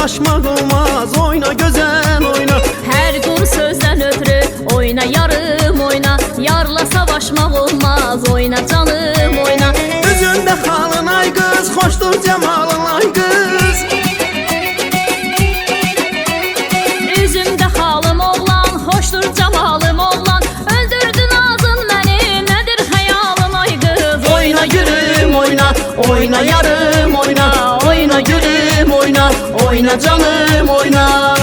savaşmak olmaz. Oyna güzel oyna. Her gün sözden ötürü oyna yarım oyna. Yarla savaşmak olmaz. Oyna canım oyna. Üzünde halın ay kız, hoştur cemalın ay kız. Üzümde halım oğlan, hoştur cemalım oğlan. Öldürdün ağzın beni, nedir hayalın ay kız. Oyna gülüm oyna, oyna yarım oyna. Oyna gülüm oyna, oyna canım oyna.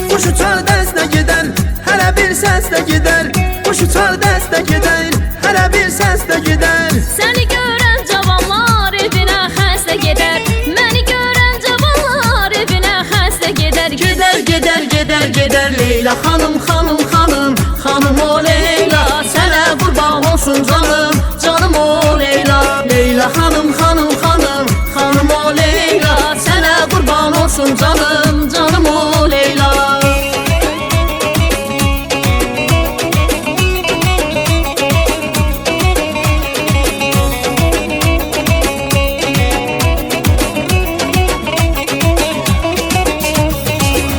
Kuş uçar dəstə gedər, hələ bir səs də gedər. Kuş uçar dəstə gedər, hələ bir səs də gedər. Seni görən cavanlar evinə xəstə gedər. Məni görən cavanlar evinə xəstə gedər. Gedər, gedər, gedər, gedər Leyla xanım, xanım, xanım. Xanım o Leyla, sənə qurban olsun canım. Canım o Leyla. Leyla xanım, xanım, xanım. Xanım o Leyla, sənə qurban olsun canım. Canım o Leyla.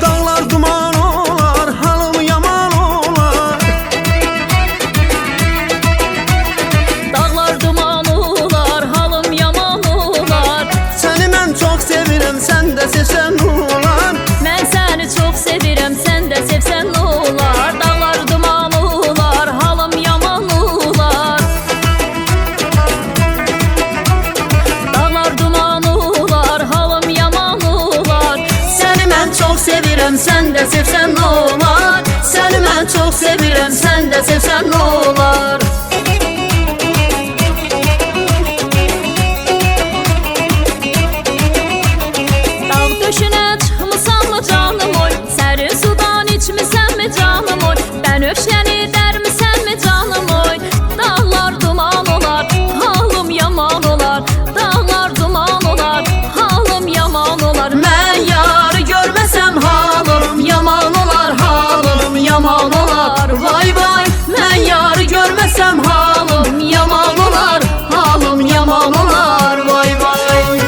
Dağlar duman olar, halım yaman olar. Dağlar duman olar, halım yaman olar. Səni mən çox sevirəm, sən də sevsən olar. Mən səni çox sevirəm, sən də sevsən nə olar. Dağlar duman olar, halım yaman olar. Dağlar duman olar, halım yaman olar. Səni mən çox sevirəm, sən də sevsən nə olar. Səni mən çox sevirəm, sən də sevsən nə olar. Dağ döşünə çıxmısanmı canım oy. Sərin sudan içmisənmi canım oy. Bənövşəni dərmisənmi canım oy. Dağlar duman olar, halım yaman olar. Dağlar duman olar, halım yaman olar. Mən yarı görməsəm halım yaman olar, halım yaman olar. Vay vay, mən yarı görməsəm halım yaman olar, halım yaman olar. Vay vay.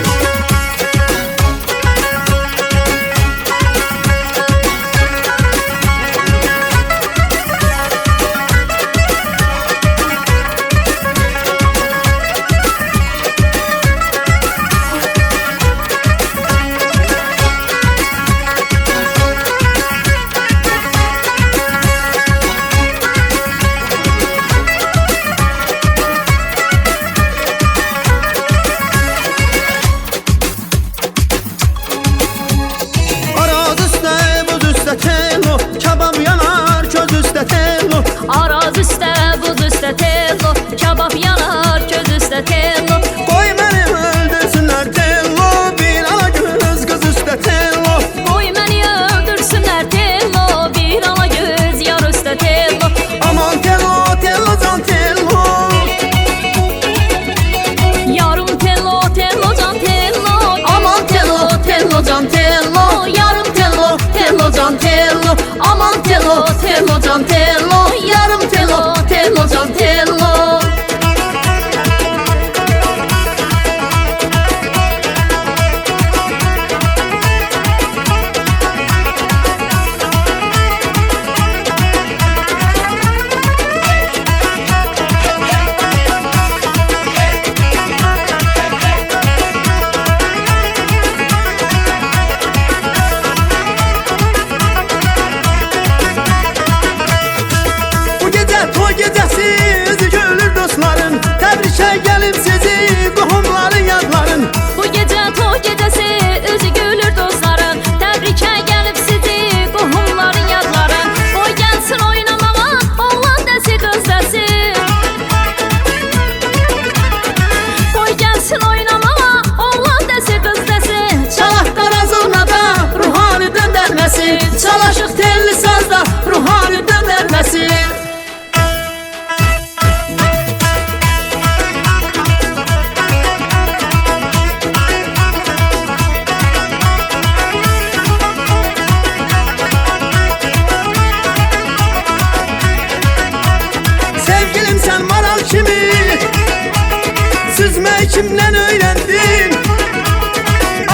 kimden öğrendin?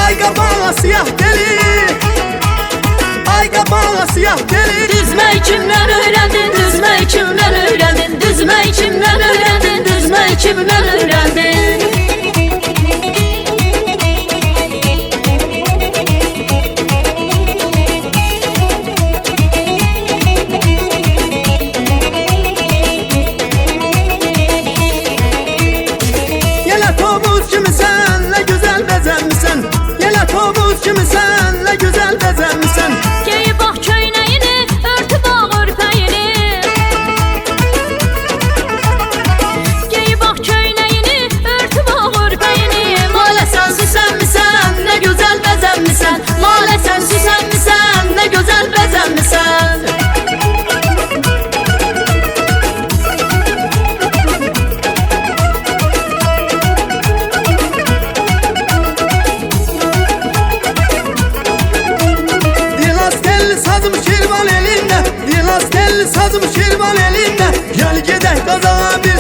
Ay qabağına siyah deli, ay qabağına siyah deli. Düzmeyi kimden öğrendin? Düzmeyi kimden öğrendin? Düzmeyi kimden öğrendin? Düzmeyi kimden öğrendin? Yele tovuz kimisən, ne güzel bezenmişsən. Yele tovuz kimisən, ne güzel bezenmişsən. Geyib bax köynəyini, örtüb ağ örpəyini. Geyib bax köynəyini, örtüb ağ örpəyini. Lalə sen süslenmişsən, ne güzel bezenmişsən. Lalə sen süslenmişsən, ne güzel bezenmişsən. Dilas telli sazım şirvan elinde, Dilas telli sazım şirvan elinde. Gel gedək qazağa bir